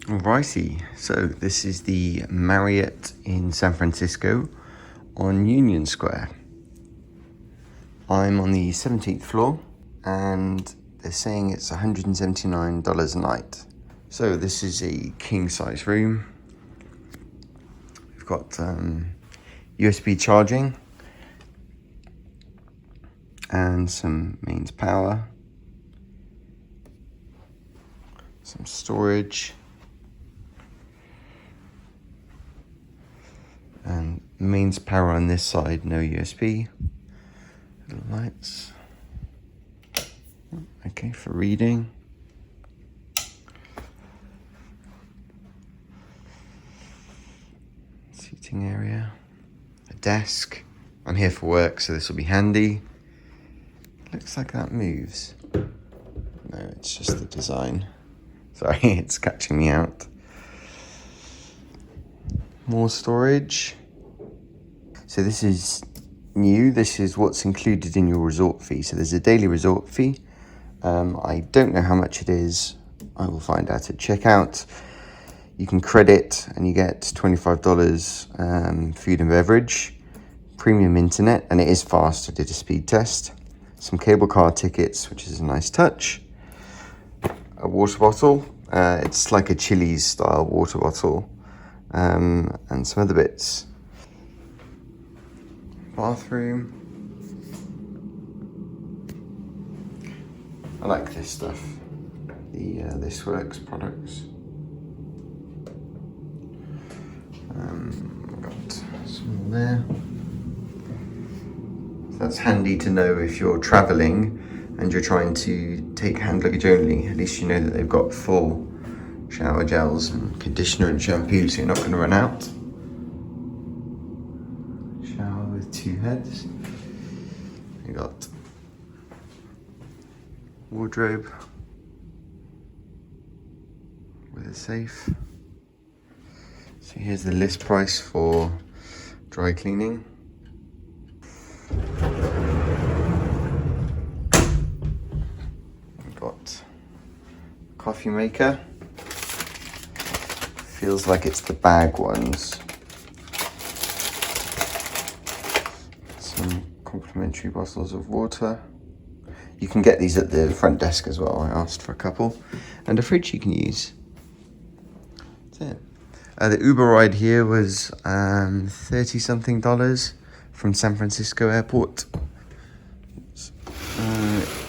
Alrighty, so this is the Marriott in San Francisco on Union Square. I'm on the 17th floor and they're saying it's $179 a night. So this is a king size room. We've got USB charging and some mains power, some storage, and mains power on this side, no USB. Little lights. Okay, for reading. Seating area. A desk. I'm here for work, so this will be handy. Looks like that moves. No, it's just the design. Sorry, it's catching me out. More storage. So this is new. This is what's included in your resort fee. So there's a daily resort fee. I don't know how much it is. I will find out at checkout. You can credit and you get $25 food and beverage, premium internet, and it is fast. I did a speed test. Some cable car tickets, which is a nice touch. A water bottle. It's like a Chili's style water bottle. And some other bits. Bathroom. I like this stuff. The This Works products. I've got some more there. So that's handy to know if you're traveling and you're trying to take hand luggage only. At least you know that they've got full shower gels and conditioner and shampoo, so you're not going to run out. Shower with 2 heads. You got wardrobe with a safe. So here's the list price for dry cleaning. We've got coffee maker. Feels like it's the bag ones. Some complimentary bottles of water. You can get these at the front desk as well. I asked for a couple. And a fridge you can use. That's it. The Uber ride here was $30-something from San Francisco Airport.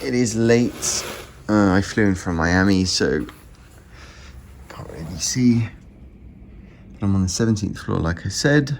It is late. I flew in from Miami, so can't really see. I'm on the 17th floor, like I said.